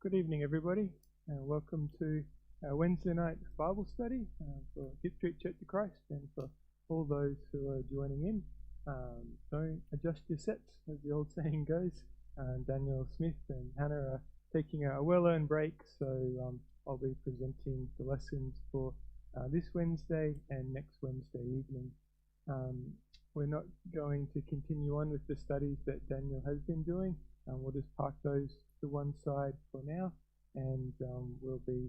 Good evening, everybody, and welcome to our Wednesday night Bible study for Gipps Church of Christ, and for all those who are joining in. Don't adjust your sets, as the old saying goes. Daniel Smith and Hannah are taking a well-earned break, so I'll be presenting the lessons for this Wednesday and next Wednesday evening. We're not going to continue on with the studies that Daniel has been doing. We'll just park those to one side for now, and we'll be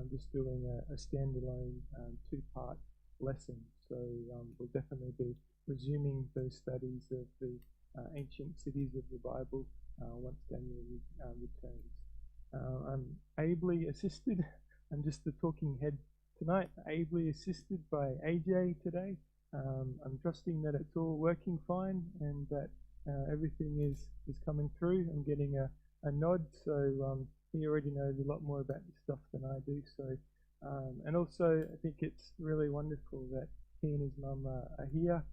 just doing a standalone two-part lesson. So we'll definitely be resuming those studies of the ancient cities of the Bible once Daniel returns. I'm ably assisted, I'm just the talking head tonight, ably assisted by AJ today. I'm trusting that it's all working fine and that everything is coming through. I'm getting a nod, so he already knows a lot more about this stuff than I do. So, and also I think it's really wonderful that he and his mum are here,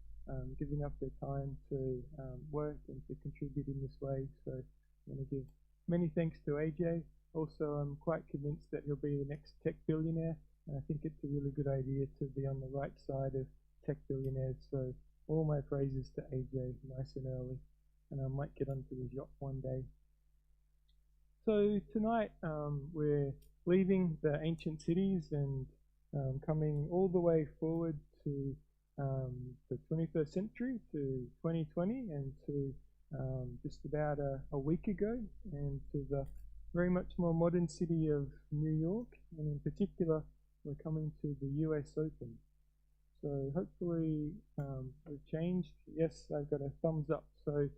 giving up their time to work and to contribute in this way. So I'm going to give many thanks to AJ. Also, I'm quite convinced that he'll be the next tech billionaire, and I think it's a really good idea to be on the right side of tech billionaires. So all my praises to AJ, nice and early, and I might get onto his yacht one day. So tonight we're leaving the ancient cities and coming all the way forward to the 21st century, to 2020, and to just about a week ago, and to the very much more modern city of New York, and in particular we're coming to the US Open. So hopefully we've changed. Yes, I've got a thumbs up. So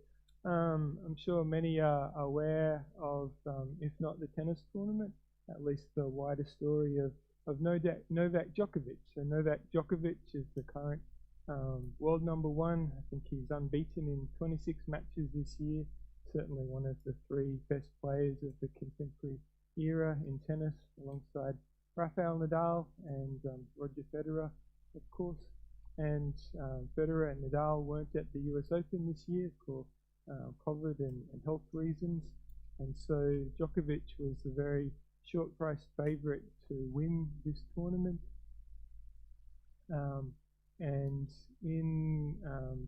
I'm sure many are aware of, if not the tennis tournament, at least the wider story of Novak Djokovic. So Novak Djokovic is the current world number one. I think he's unbeaten in 26 matches this year. Certainly one of the three best players of the contemporary era in tennis, alongside Rafael Nadal and Roger Federer, of course. And Federer and Nadal weren't at the US Open this year for COVID and health reasons, and so Djokovic was a very short price favourite to win this tournament. And in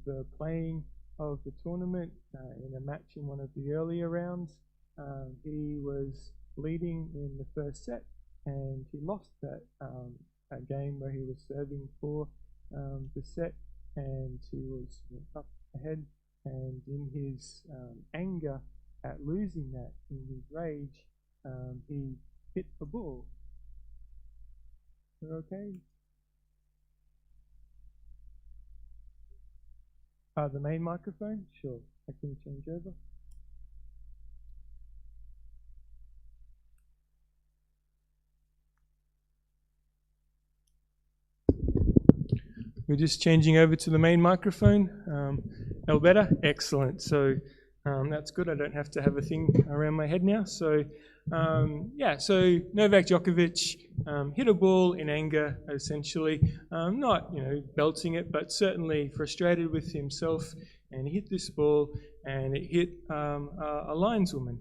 the playing of the tournament, in a match in one of the earlier rounds, he was leading in the first set, and he lost that a game where he was serving for the set, and he was up ahead, and in his anger at losing that, in his rage, he hit a ball. You're okay? The main microphone? Sure, I can change over. We're just changing over to the main microphone. Now better? Excellent. So that's good. I don't have to have a thing around my head now. So so Novak Djokovic hit a ball in anger, essentially. Not, belting it, but certainly frustrated with himself. And he hit this ball, and it hit a lineswoman.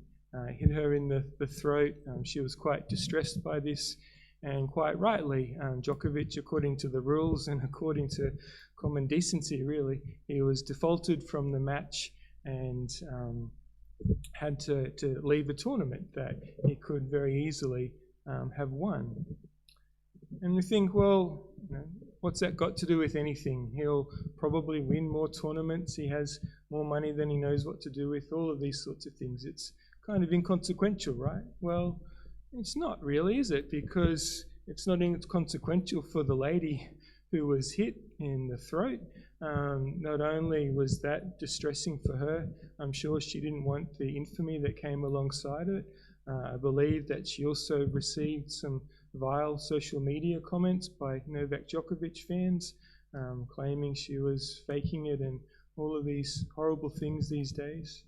Hit her in the throat. She was quite distressed by this. And quite rightly, Djokovic, according to the rules and according to common decency, really, he was defaulted from the match and had to leave a tournament that he could very easily have won. And we think, well, what's that got to do with anything? He'll probably win more tournaments. He has more money than he knows what to do with. All of these sorts of things. It's kind of inconsequential, right? Well, it's not really, is it? Because it's not inconsequential for the lady who was hit in the throat. Not only was that distressing for her, I'm sure she didn't want the infamy that came alongside it. I believe that she also received some vile social media comments by Novak Djokovic fans, claiming she was faking it and all of these horrible things these days.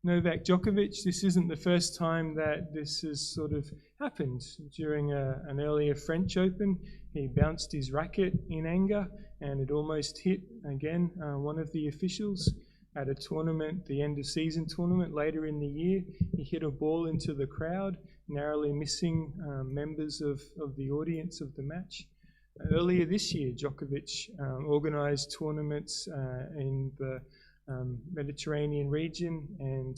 Novak Djokovic, this isn't the first time that this has sort of happened. During an earlier French Open, he bounced his racket in anger and it almost hit, again, one of the officials. at a tournament, the end of season tournament later in the year. He hit a ball into the crowd, narrowly missing members of the audience of the match. Earlier this year, Djokovic organised tournaments in the Mediterranean region, and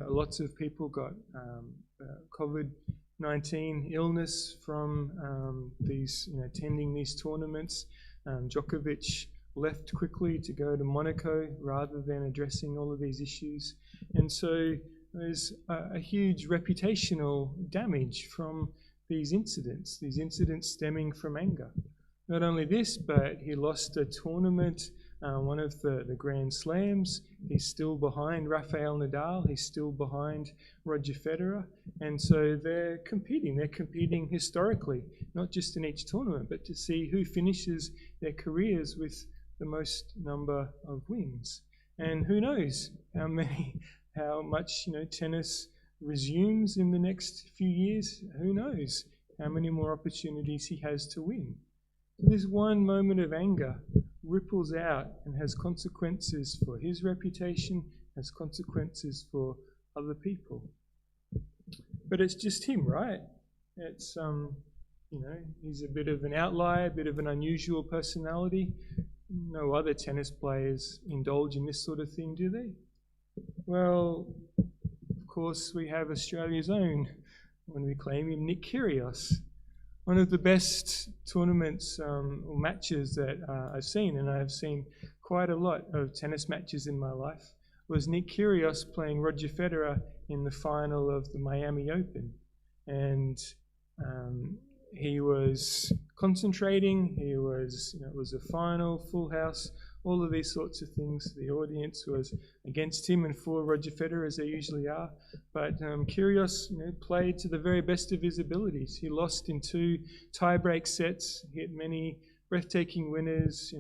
lots of people got COVID-19 illness from attending these tournaments. Djokovic left quickly to go to Monaco rather than addressing all of these issues. And so there's a huge reputational damage from these incidents stemming from anger. Not only this, but he lost a tournament, one of the Grand Slams. He's still behind Rafael Nadal. He's still behind Roger Federer. And so they're competing historically, not just in each tournament, but to see who finishes their careers with the most number of wins. And who knows how much tennis resumes in the next few years. Who knows how many more opportunities he has to win. So this one moment of anger ripples out and has consequences for his reputation, has consequences for other people. But it's just him, right? It's he's a bit of an outlier, a bit of an unusual personality. No other tennis players indulge in this sort of thing, do they? Well, of course, we have Australia's own, when we claim him, Nick Kyrgios. One of the best tournaments or matches that I've seen, and I've seen quite a lot of tennis matches in my life, was Nick Kyrgios playing Roger Federer in the final of the Miami Open. And he was concentrating, it was a final, full house, all of these sorts of things. The audience was against him and for Roger Federer, as they usually are. But Kyrgios played to the very best of his abilities. He lost in 2 tie-break sets, hit many breathtaking winners,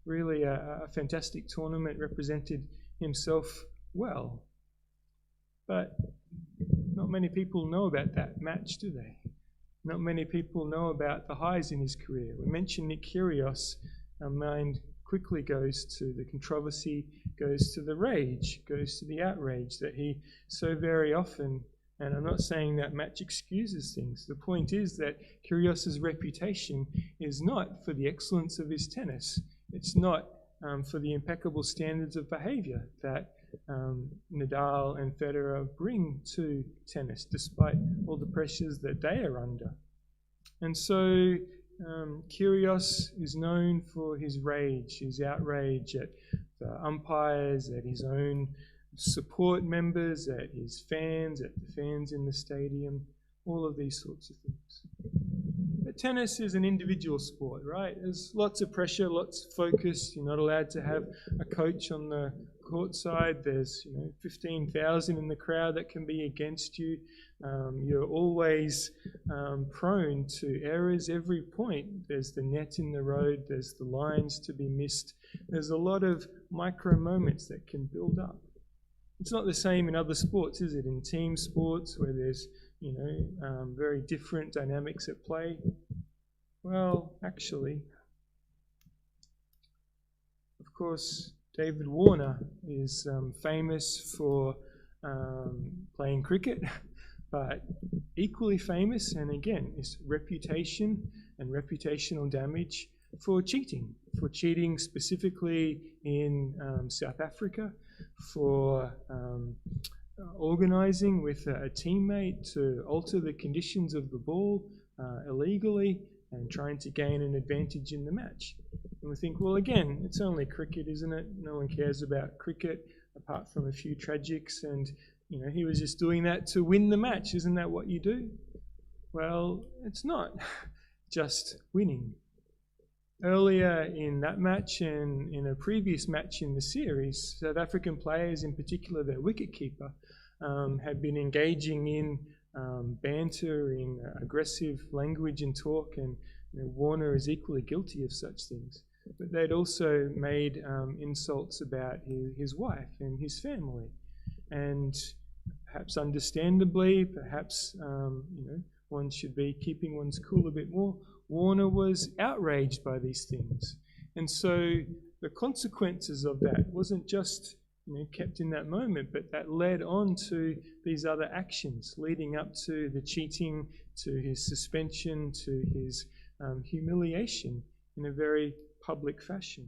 really a fantastic tournament, represented himself well. But not many people know about that match, do they? Not many people know about the highs in his career. We mention Nick Kyrgios, our mind quickly goes to the controversy, goes to the rage, goes to the outrage that he so very often, and I'm not saying that match excuses things. The point is that Kyrgios's reputation is not for the excellence of his tennis. It's not for the impeccable standards of behavior that Nadal and Federer bring to tennis, despite all the pressures that they are under. And so Kyrgios is known for his rage, his outrage at the umpires, at his own support members, at his fans, at the fans in the stadium, all of these sorts of things. But tennis is an individual sport, right? There's lots of pressure, lots of focus. You're not allowed to have a coach on the court side. There's 15,000 in the crowd that can be against you. You're always prone to errors every point. There's the net in the road, there's the lines to be missed. There's a lot of micro moments that can build up. It's not the same in other sports, is it? In team sports where there's very different dynamics at play. Well, actually, of course, David Warner is famous for playing cricket, but equally famous, and again, his reputation and reputational damage for cheating specifically in South Africa, for organising with a teammate to alter the conditions of the ball illegally and trying to gain an advantage in the match. And we think, well, again, it's only cricket, isn't it? No one cares about cricket apart from a few tragics, and he was just doing that to win the match. Isn't that what you do? Well, it's not just winning. Earlier in that match and in a previous match in the series, South African players, in particular their wicketkeeper, had been engaging in banter, in aggressive language and talk, and Warner is equally guilty of such things. But they'd also made insults about his wife and his family. And perhaps understandably, perhaps one should be keeping one's cool a bit more, Warner was outraged by these things. And so the consequences of that wasn't just kept in that moment, but that led on to these other actions, leading up to the cheating, to his suspension, to his humiliation in a very public fashion.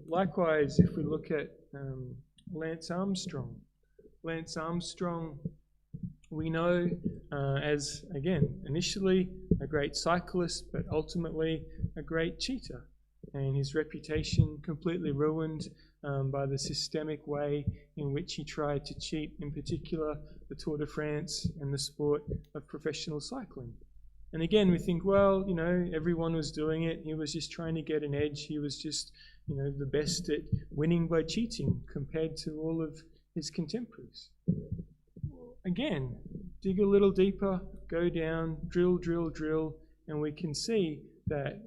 Likewise, if we look at Lance Armstrong, we know as, again, initially a great cyclist, but ultimately a great cheater, and his reputation completely ruined by the systemic way in which he tried to cheat, in particular the Tour de France and the sport of professional cycling. And again, we think, well, everyone was doing it. He was just trying to get an edge. He was just, the best at winning by cheating compared to all of his contemporaries. Again, dig a little deeper, go down, drill, and we can see that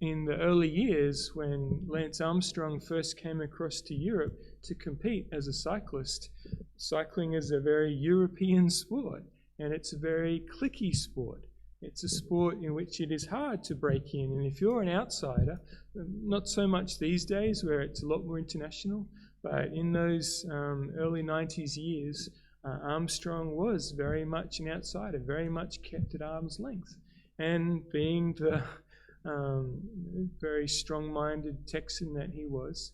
in the early years when Lance Armstrong first came across to Europe to compete as a cyclist, cycling is a very European sport, and it's a very cliquey sport. It's a sport in which it is hard to break in, and if you're an outsider, not so much these days where it's a lot more international, but in those early 90s years, Armstrong was very much an outsider, very much kept at arm's length. And being the very strong-minded Texan that he was,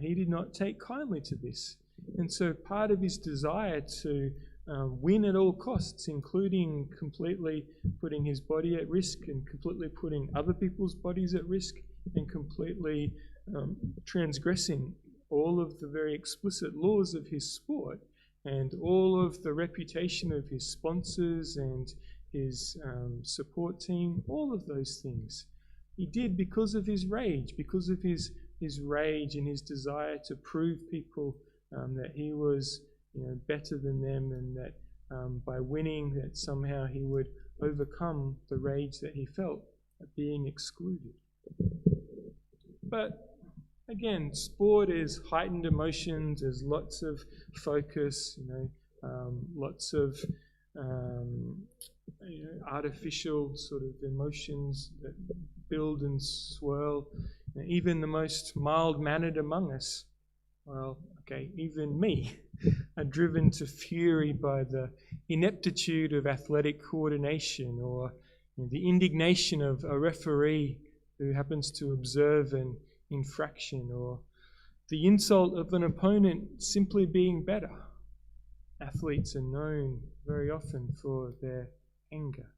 he did not take kindly to this. And so part of his desire to win at all costs, including completely putting his body at risk and completely putting other people's bodies at risk and completely transgressing all of the very explicit laws of his sport and all of the reputation of his sponsors and his support team, all of those things. He did because of his rage, because of his rage and his desire to prove people that he was better than them, and that by winning that somehow he would overcome the rage that he felt at being excluded. But again, sport is heightened emotions, there's lots of focus, lots of artificial sort of emotions that build and swirl. Even the most mild-mannered among us, even me, are driven to fury by the ineptitude of athletic coordination, or the indignation of a referee who happens to observe an infraction, or the insult of an opponent simply being better. Athletes are known very often for their anger.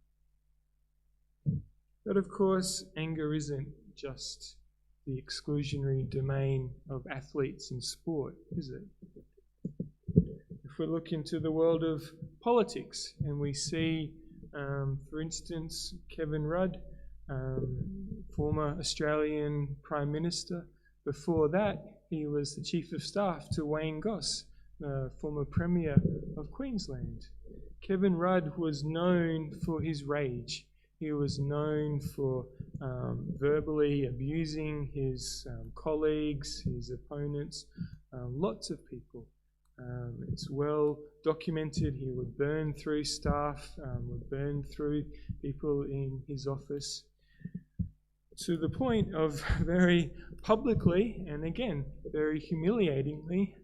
But of course, anger isn't just the exclusionary domain of athletes and sport, is it? If we look into the world of politics and we see, for instance, Kevin Rudd, former Australian Prime Minister. Before that, he was the Chief of Staff to Wayne Goss, former Premier of Queensland. Kevin Rudd was known for his rage. He was known for verbally abusing his colleagues, his opponents, lots of people. It's well documented. He would burn through staff, would burn through people in his office, to the point of very publicly, and again, very humiliatingly,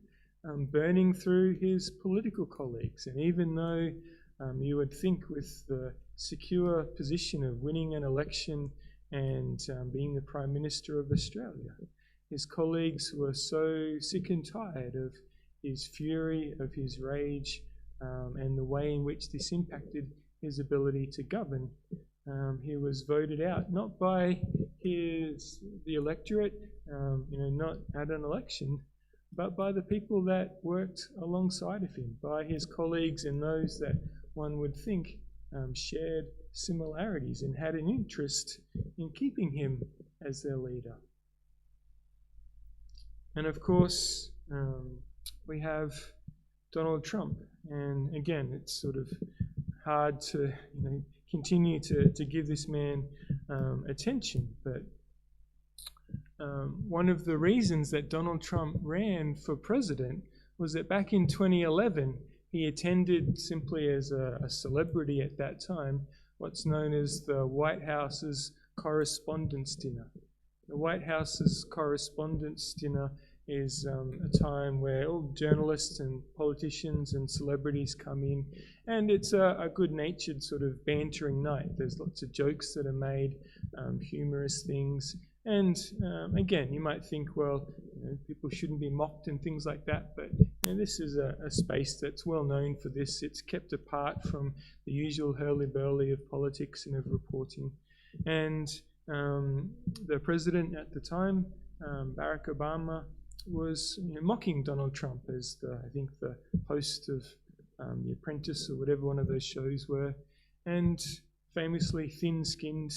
burning through his political colleagues. And even though you would think with the secure position of winning an election and being the Prime Minister of Australia, his colleagues were so sick and tired of his fury, of his rage, and the way in which this impacted his ability to govern. He was voted out, not by the electorate, not at an election, but by the people that worked alongside of him, by his colleagues and those that one would think shared similarities and had an interest in keeping him as their leader. And of course, we have Donald Trump, and again, it's sort of hard to continue to give this man attention, but one of the reasons that Donald Trump ran for president was that back in 2011 he attended, simply as a celebrity at that time, what's known as the White House's Correspondents' Dinner. The White House's Correspondents' Dinner is a time where all journalists and politicians and celebrities come in, and it's a good-natured sort of bantering night. There's lots of jokes that are made, humorous things, and again, you might think, well, people shouldn't be mocked and things like that, but this is a space that's well known for this. It's kept apart from the usual hurly-burly of politics and of reporting. And the president at the time, Barack Obama, was mocking Donald Trump as I think the host of The Apprentice or whatever one of those shows were. And famously thin-skinned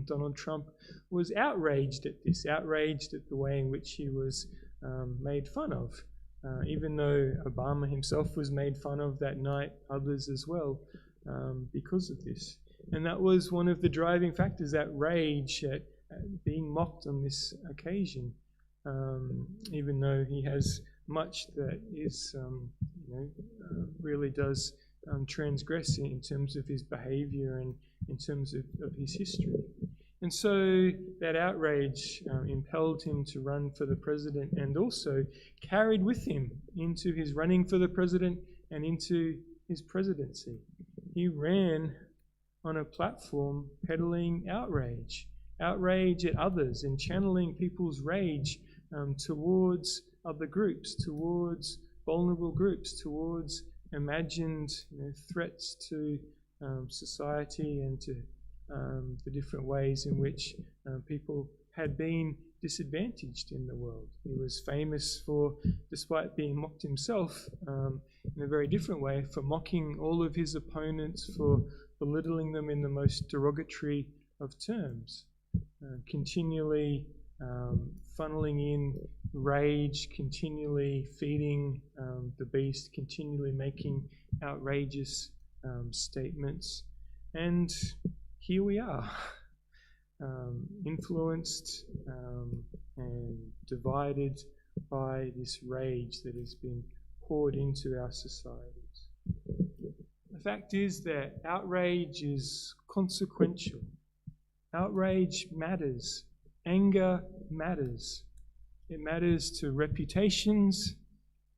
Donald Trump was outraged at this, outraged at the way in which he was made fun of. Even though Obama himself was made fun of that night, others as well, because of this. And that was one of the driving factors, that rage at being mocked on this occasion, even though he has much that is, really does transgress in terms of his behavior and in terms of his history. And so that outrage impelled him to run for the president, and also carried with him into his running for the president and into his presidency. He ran on a platform peddling outrage at others, and channeling people's rage towards other groups, towards vulnerable groups, towards imagined threats to society and to the different ways in which people had been disadvantaged in the world. He was famous for, despite being mocked himself, in a very different way, for mocking all of his opponents, for belittling them in the most derogatory of terms, continually funneling in rage, continually feeding the beast, continually making outrageous statements. And here we are, influenced and divided by this rage that has been poured into our societies. The fact is that outrage is consequential. Outrage matters. Anger matters. It matters to reputations.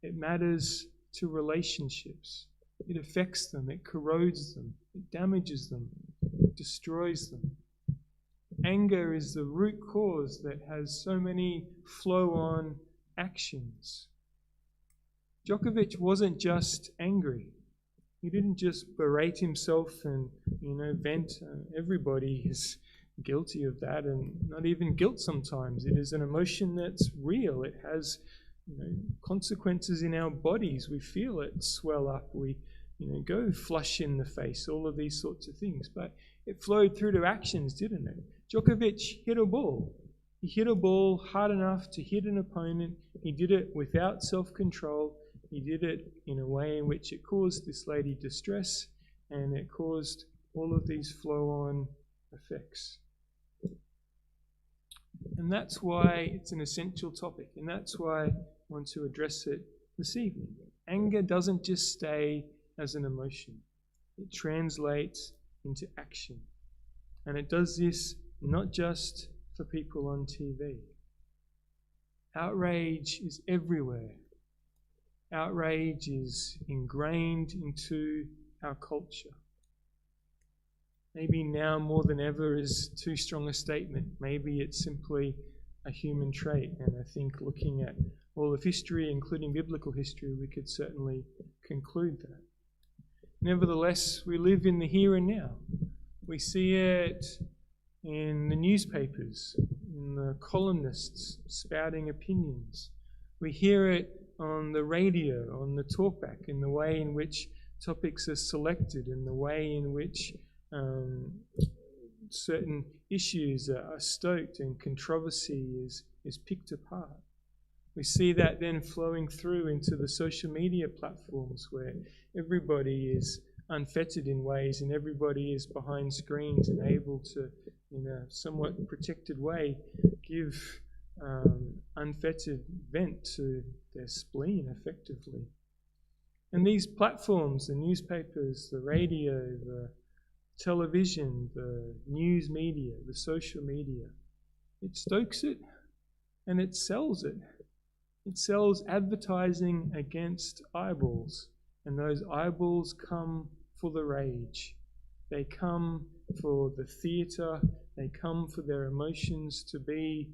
It matters to relationships. It affects them. It corrodes them. It damages them. It destroys them. Anger is the root cause that has so many flow-on actions. Djokovic wasn't just angry. He didn't just berate himself and, vent. Everybody is guilty of that, and not even guilt sometimes. It is an emotion that's real. It has, consequences in our bodies. We feel it swell up. We, go flush in the face, all of these sorts of things. But it flowed through to actions, didn't it? Djokovic hit a ball. He hit a ball hard enough to hit an opponent. He did it without self-control. He did it in a way in which it caused this lady distress, and it caused all of these flow-on effects. And that's why it's an essential topic, and that's why I want to address it this evening. Anger doesn't just stay as an emotion. It translates into action. And it does this not just for people on TV. Outrage is everywhere. Outrage is ingrained into our culture. Maybe now more than ever is too strong a statement. Maybe it's simply a human trait. And I think looking at all of history, including biblical history, we could certainly conclude that. Nevertheless, we live in the here and now. We see it in the newspapers, in the columnists spouting opinions. We hear it on the radio, on the talkback, in the way in which topics are selected, in the way in which certain issues are stoked and controversy is picked apart. We see that then flowing through into the social media platforms where everybody is unfettered in ways and everybody is behind screens and able to, in a somewhat protected way, give unfettered vent to their spleen effectively. And these platforms, the newspapers, the radio, the television, the news media, the social media, it stokes it, and it sells it. It sells advertising against eyeballs, and those eyeballs come for the rage. They come for the theatre. They come for their emotions to be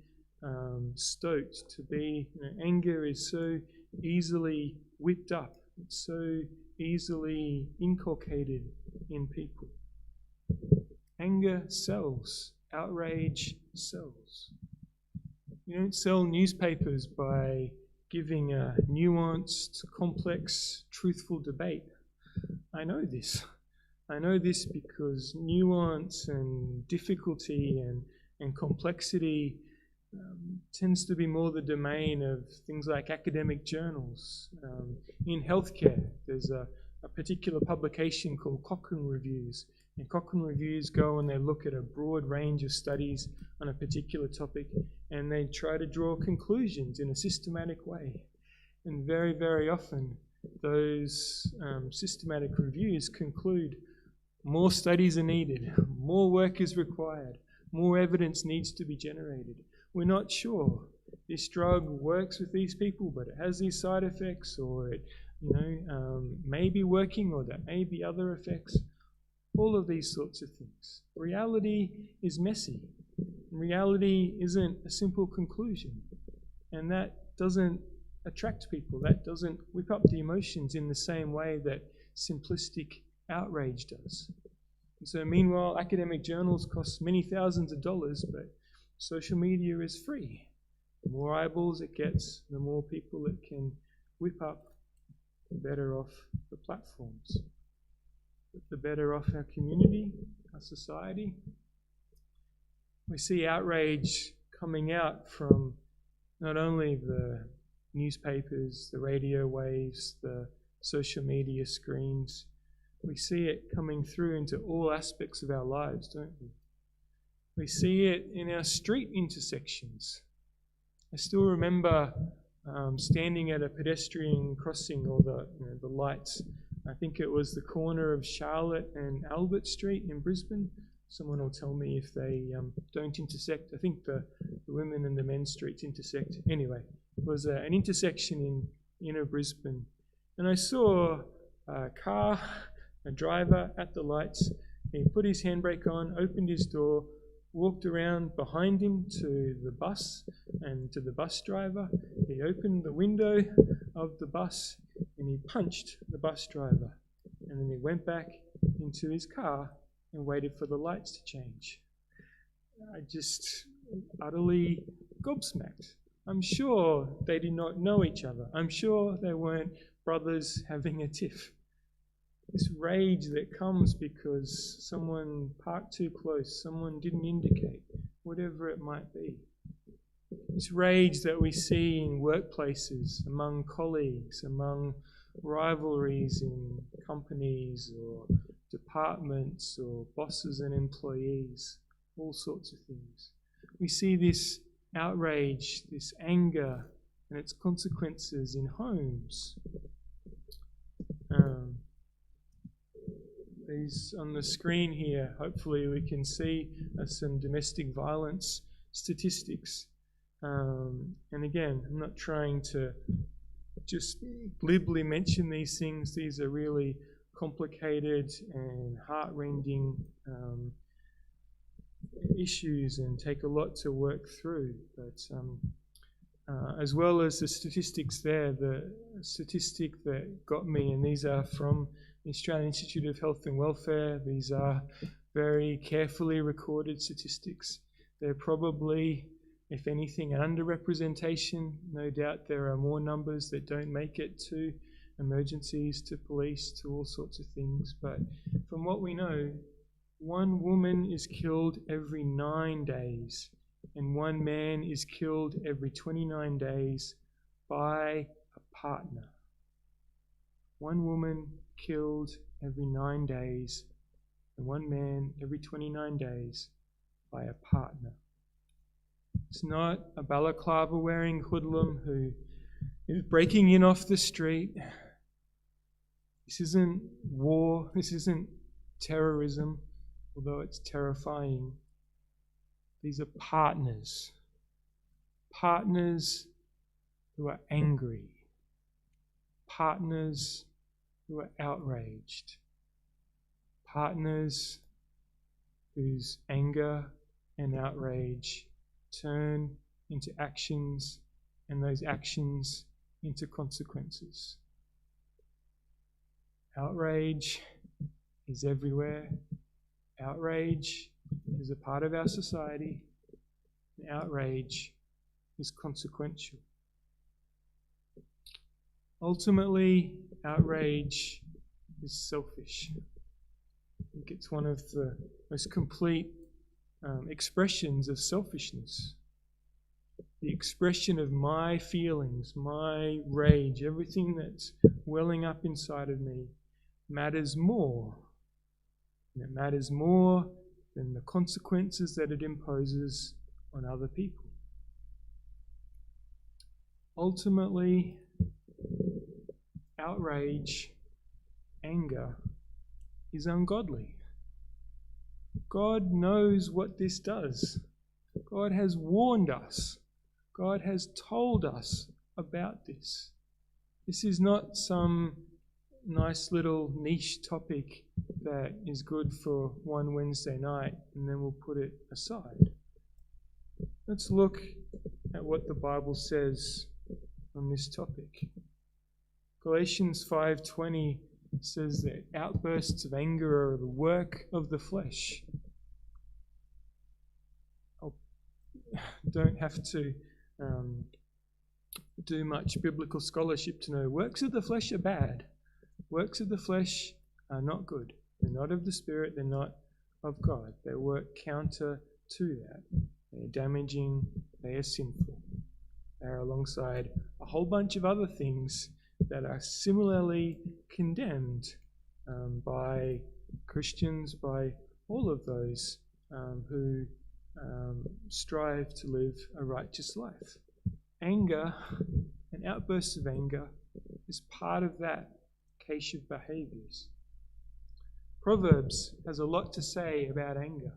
stoked, to be, anger is so easily whipped up. It's so easily inculcated in people. Anger sells. Outrage sells. You don't sell newspapers by giving a nuanced, complex, truthful debate. I know this. I know this because nuance and difficulty and complexity tends to be more the domain of things like academic journals. In healthcare, there's a particular publication called Cochrane Reviews. And Cochrane Reviews go and they look at a broad range of studies on a particular topic, and they try to draw conclusions in a systematic way. And very, very often, those systematic reviews conclude more studies are needed, more work is required, more evidence needs to be generated. We're not sure. This drug works with these people, but it has these side effects, or it may be working, or there may be other effects. All of these sorts of things. Reality is messy. Reality isn't a simple conclusion. And that doesn't attract people. That doesn't whip up the emotions in the same way that simplistic outrage does. And so meanwhile, academic journals cost many thousands of dollars, but social media is free. The more eyeballs it gets, the more people it can whip up, the better off the platforms. The better off our community, our society. We see outrage coming out from not only the newspapers, the radio waves, the social media screens. We see it coming through into all aspects of our lives, don't we? We see it in our street intersections. I still remember standing at a pedestrian crossing, or the lights. I think it was the corner of Charlotte and Albert Street in Brisbane. Someone will tell me if they don't intersect. I think the women and the men's streets intersect. Anyway, it was an intersection in inner Brisbane. And I saw a car, a driver at the lights. He put his handbrake on, opened his door, walked around behind him to the bus and to the bus driver. He opened the window of the bus and he punched the bus driver. And then he went back into his car and waited for the lights to change. I just utterly gobsmacked. I'm sure they did not know each other. I'm sure they weren't brothers having a tiff. This rage that comes because someone parked too close, someone didn't indicate, whatever it might be. This rage that we see in workplaces, among colleagues, among rivalries in companies or departments or bosses and employees, all sorts of things. We see this outrage, this anger, and its consequences in homes. These on the screen here, hopefully we can see some domestic violence statistics. And again, I'm not trying to just glibly mention these things. These are really complicated and heart-rending issues and take a lot to work through. But as well as the statistics there, the statistic that got me, and these are from the Australian Institute of Health and Welfare, these are very carefully recorded statistics. They're probably, if anything, an underrepresentation. No doubt there are more numbers that don't make it to emergencies, to police, to all sorts of things. But from what we know, one woman is killed every 9 days, and one man is killed every 29 days by a partner. One woman killed every 9 days, and one man every 29 days by a partner. It's not a balaclava wearing hoodlum who is breaking in off the street. This isn't war. This isn't terrorism, although it's terrifying. These are partners. partners who are angry, partners who are outraged, partners whose anger and outrage turn into actions, and those actions into consequences. Outrage is everywhere. Outrage is a part of our society. And outrage is consequential. Ultimately, outrage is selfish. I think it's one of the most complete expressions of selfishness. The expression of my feelings, my rage, everything that's welling up inside of me matters more. And it matters more than the consequences that it imposes on other people. Ultimately, outrage, anger, is ungodly. God knows what this does. God has warned us. God has told us about this. This is not some nice little niche topic that is good for one Wednesday night and then we'll put it aside. Let's look at what the Bible says on this topic. Galatians 5:20 says that outbursts of anger are the work of the flesh. I don't have to do much biblical scholarship to know works of the flesh are bad. Works of the flesh are not good. They're not of the Spirit, they're not of God. They work counter to that. They are damaging, they are sinful. They are alongside a whole bunch of other things that are similarly condemned by Christians, by all of those who strive to live a righteous life. Anger, and outbursts of anger, is part of that cache of behaviours. Proverbs has a lot to say about anger,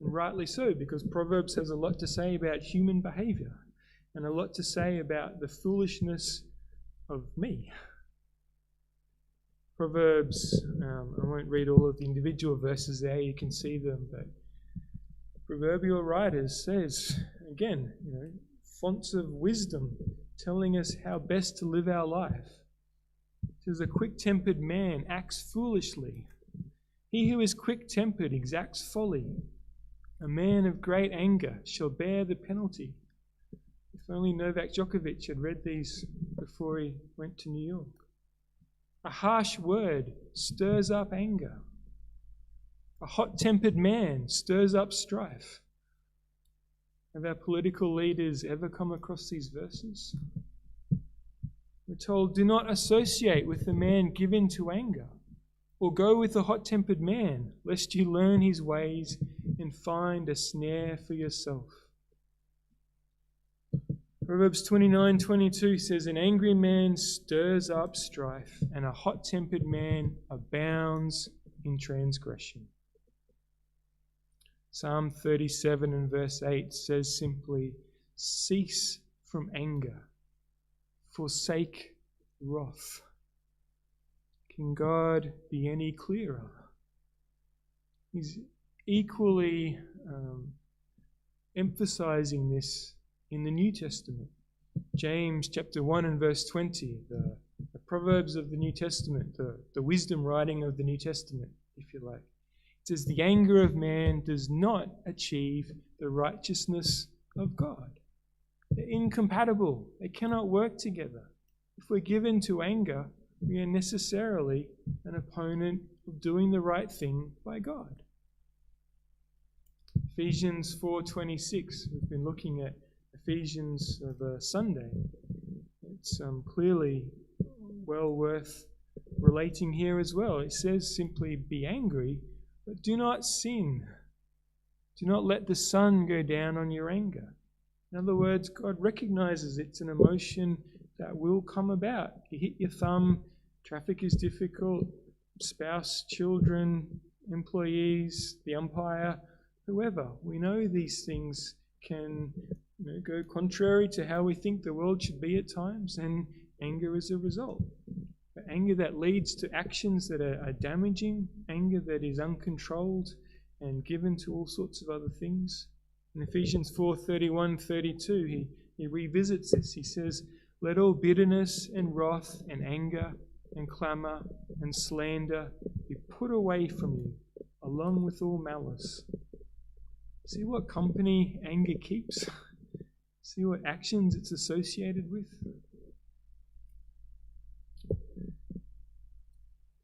and rightly so, because Proverbs has a lot to say about human behaviour and a lot to say about the foolishness of me. Proverbs, I won't read all of the individual verses there, you can see them, but proverbial writers says, again, fonts of wisdom telling us how best to live our life. It says, a quick-tempered man acts foolishly. He who is quick-tempered exacts folly. A man of great anger shall bear the penalty. If only Novak Djokovic had read these before he went to New York. A harsh word stirs up anger. A hot-tempered man stirs up strife. Have our political leaders ever come across these verses? We're told, do not associate with the man given to anger, or go with the hot-tempered man, lest you learn his ways and find a snare for yourself. Proverbs 29:22 says, an angry man stirs up strife, and a hot-tempered man abounds in transgression. Psalm 37 and verse 8 says simply, cease from anger, forsake wrath. Can God be any clearer? He's equally emphasizing this in the New Testament. James chapter 1 and verse 20, the Proverbs of the New Testament, the wisdom writing of the New Testament, if you like. It says, the anger of man does not achieve the righteousness of God. They're incompatible. They cannot work together. If we're given to anger, we are necessarily an opponent of doing the right thing by God. Ephesians 4:26. We've been looking at Ephesians of Sunday. It's clearly well worth relating here as well. It says simply, be angry, but do not sin. Do not let the sun go down on your anger. In other words, God recognizes it's an emotion that will come about. You hit your thumb, traffic is difficult, spouse, children, employees, the umpire, whoever. We know these things can go contrary to how we think the world should be at times, and anger is a result. But anger that leads to actions that are damaging, anger that is uncontrolled and given to all sorts of other things. In Ephesians 4:31-32, he revisits this. He says, "Let all bitterness and wrath and anger and clamour and slander be put away from you, along with all malice." See what company anger keeps? See what actions it's associated with?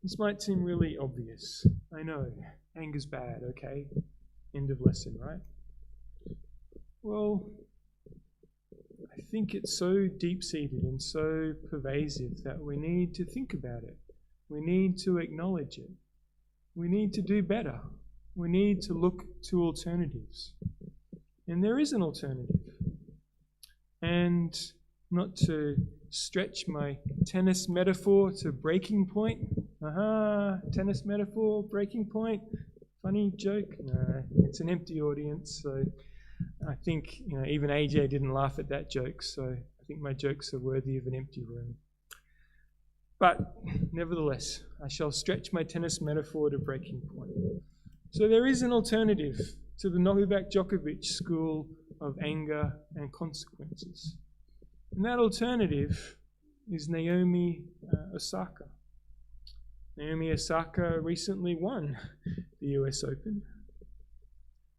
This might seem really obvious. I know, anger's bad, okay? End of lesson, right? Well, I think it's so deep-seated and so pervasive that we need to think about it. We need to acknowledge it. We need to do better. We need to look to alternatives. And there is an alternative. And not to stretch my tennis metaphor to breaking point. Tennis metaphor, breaking point. Funny joke? No, it's an empty audience, so I think even AJ didn't laugh at that joke, so I think my jokes are worthy of an empty room. But nevertheless, I shall stretch my tennis metaphor to breaking point. So there is an alternative to the Novak Djokovic school of anger and consequences. And that alternative is Naomi Osaka. Naomi Osaka recently won the US Open.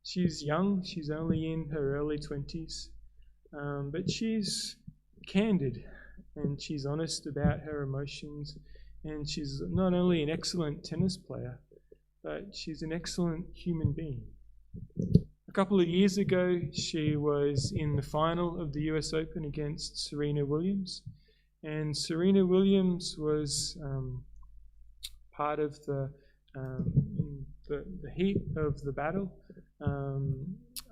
She's young, she's only in her early 20s, but she's candid and she's honest about her emotions, and she's not only an excellent tennis player, but she's an excellent human being. A couple of years ago, she was in the final of the US Open against Serena Williams, and Serena Williams was part of the heat of the battle,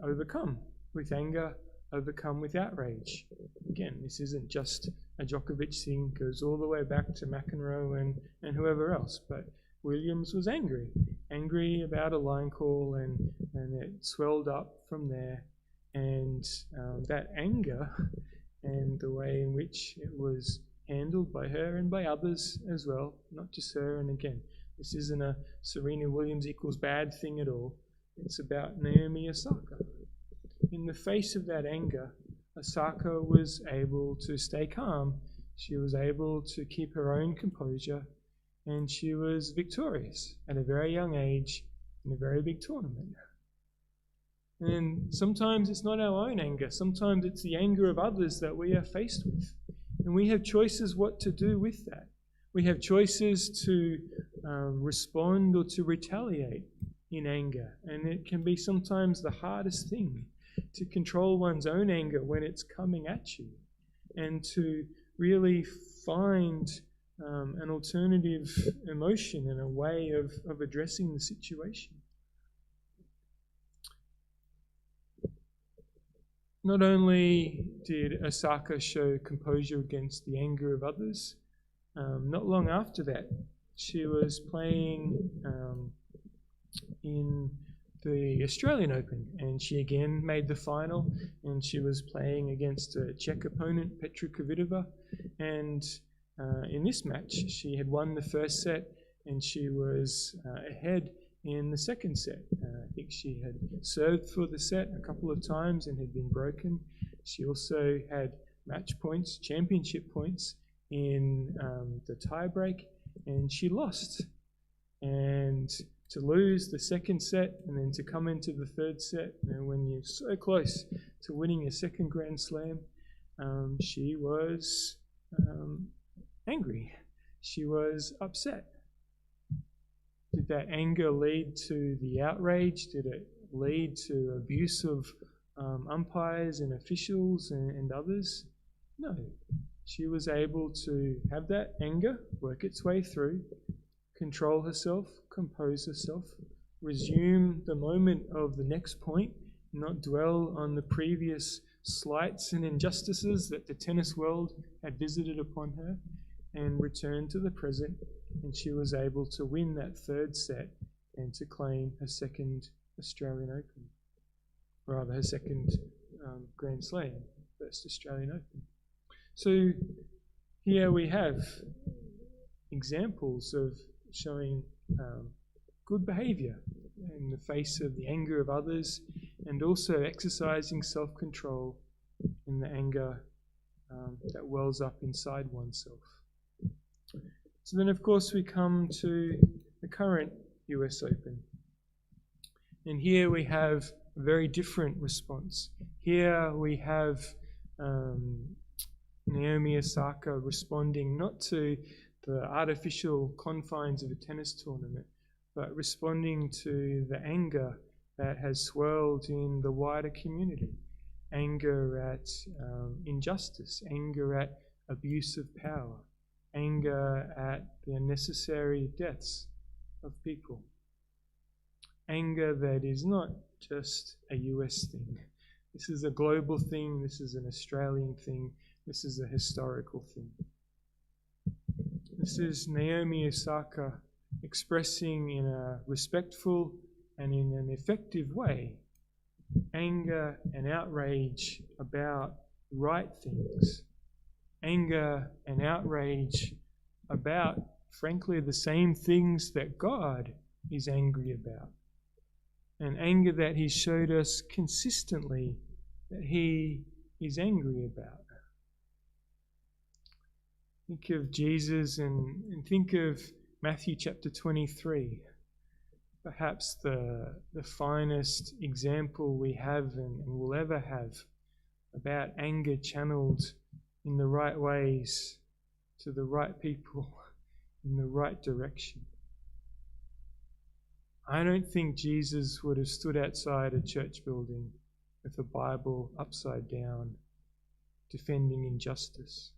overcome with anger, overcome with outrage. Again, this isn't just a Djokovic thing, goes all the way back to McEnroe and whoever else, but Williams was angry about a line call, and it swelled up from there, and that anger and the way in which it was handled by her and by others as well, not just her. And again, this isn't a Serena Williams equals bad thing at all. It's about Naomi Osaka. In the face of that anger, Osaka was able to stay calm. She was able to keep her own composure, and she was victorious at a very young age in a very big tournament. And sometimes it's not our own anger. Sometimes it's the anger of others that we are faced with. And we have choices what to do with that. We have choices to respond or to retaliate in anger. And it can be sometimes the hardest thing to control one's own anger when it's coming at you, and to really find an alternative emotion and a way of addressing the situation. Not only did Osaka show composure against the anger of others, not long after that, she was playing in the Australian Open, and she again made the final, and she was playing against a Czech opponent, Petra Kvitova, and in this match she had won the first set, and she was ahead in the second set. I think she had served for the set a couple of times and had been broken. She also had match points, championship points in the tiebreak, and she lost. And to lose the second set and then to come into the third set, when you're so close to winning a second Grand Slam, she was angry. She was upset. Did that anger lead to the outrage? Did it lead to abuse of umpires and officials and others? No. She was able to have that anger work its way through, control herself, compose herself, resume the moment of the next point, not dwell on the previous slights and injustices that the tennis world had visited upon her, and return to the present. And she was able to win that third set and to claim her second Australian Open, rather her second Grand Slam, first Australian Open. So here we have examples of showing good behaviour in the face of the anger of others, and also exercising self-control in the anger that wells up inside oneself. So then, of course, we come to the current US Open. And here we have a very different response. Here we have Naomi Osaka responding not to the artificial confines of a tennis tournament, but responding to the anger that has swirled in the wider community. Anger at injustice, anger at abuse of power, anger at the unnecessary deaths of people. Anger that is not just a US thing. This is a global thing, this is an Australian thing, this is a historical thing. This is Naomi Osaka expressing in a respectful and in an effective way anger and outrage about right things. Anger and outrage about, frankly, the same things that God is angry about. And anger that He showed us consistently that He is angry about. Think of Jesus and think of Matthew chapter 23. Perhaps the finest example we have and will ever have about anger channeled in the right ways to the right people in the right direction. I don't think Jesus would have stood outside a church building with a Bible upside down defending injustice.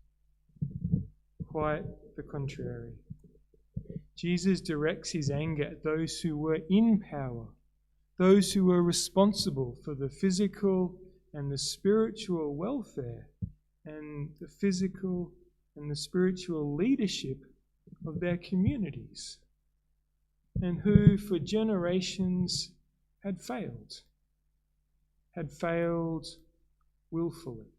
Quite the contrary. Jesus directs His anger at those who were in power, those who were responsible for the physical and the spiritual welfare and the physical and the spiritual leadership of their communities, and who for generations had failed willfully,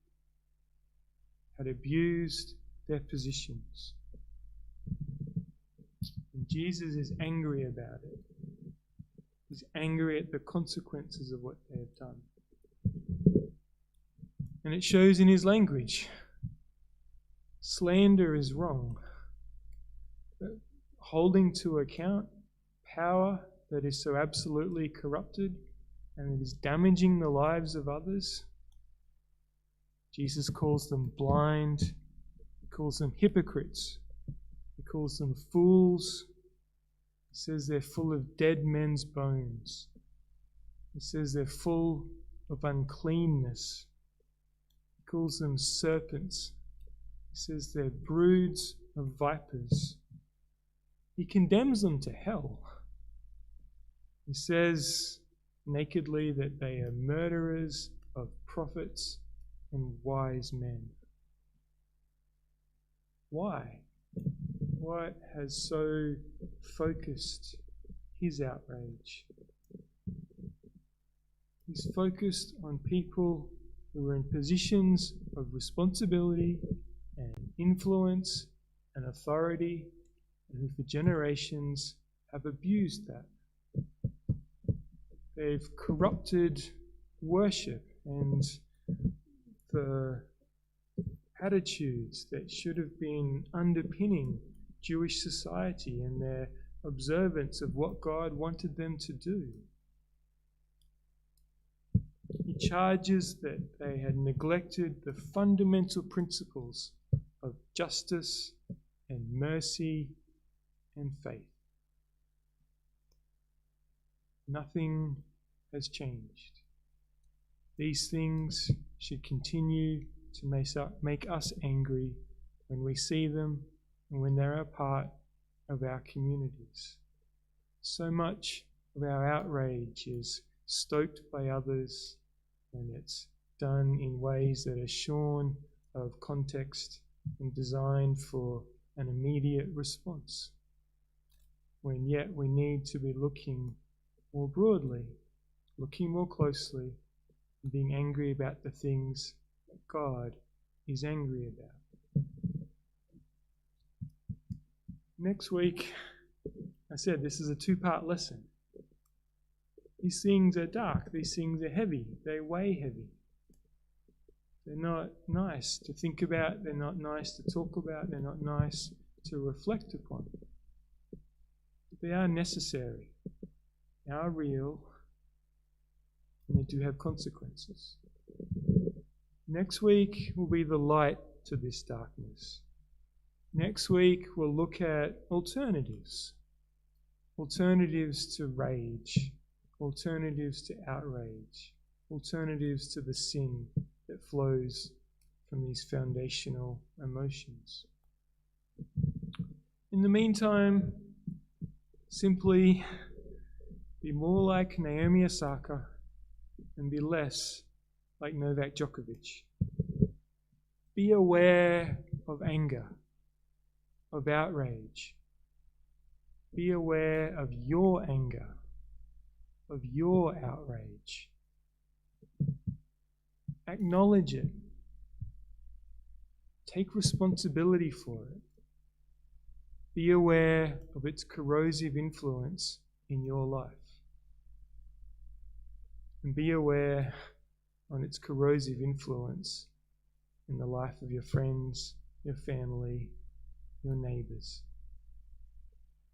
had abused their positions. And Jesus is angry about it. He's angry at the consequences of what they have done. And it shows in His language. Slander is wrong. But holding to account power that is so absolutely corrupted and that is damaging the lives of others, Jesus calls them blind. He calls them hypocrites. He calls them fools. He says they're full of dead men's bones. He says they're full of uncleanness. He calls them serpents. He says they're broods of vipers. He condemns them to hell. He says nakedly that they are murderers of prophets and wise men. Why? What has so focused His outrage? He's focused on people who are in positions of responsibility and influence and authority, and who for generations have abused that. They've corrupted worship and the attitudes that should have been underpinning Jewish society and their observance of what God wanted them to do. He charges that they had neglected the fundamental principles of justice and mercy and faith. Nothing has changed. These things should continue to make us angry when we see them and when they're a part of our communities. So much of our outrage is stoked by others, and it's done in ways that are shorn of context and designed for an immediate response, when yet we need to be looking more broadly, looking more closely and being angry about the things that God is angry about. Next week, I said this is a 2-part lesson. These things are dark, these things are heavy, they weigh heavy. They're not nice to think about, they're not nice to talk about, they're not nice to reflect upon. But they are necessary, they are real, and they do have consequences. Next week will be the light to this darkness. Next week we'll look at alternatives. Alternatives to rage, alternatives to outrage, alternatives to the sin that flows from these foundational emotions. In the meantime, simply be more like Naomi Osaka and be less like Novak Djokovic. Be aware of anger, of outrage. Be aware of your anger, of your outrage. Acknowledge it. Take responsibility for it. Be aware of its corrosive influence in your life. And be aware on its corrosive influence in the life of your friends, your family, your neighbours.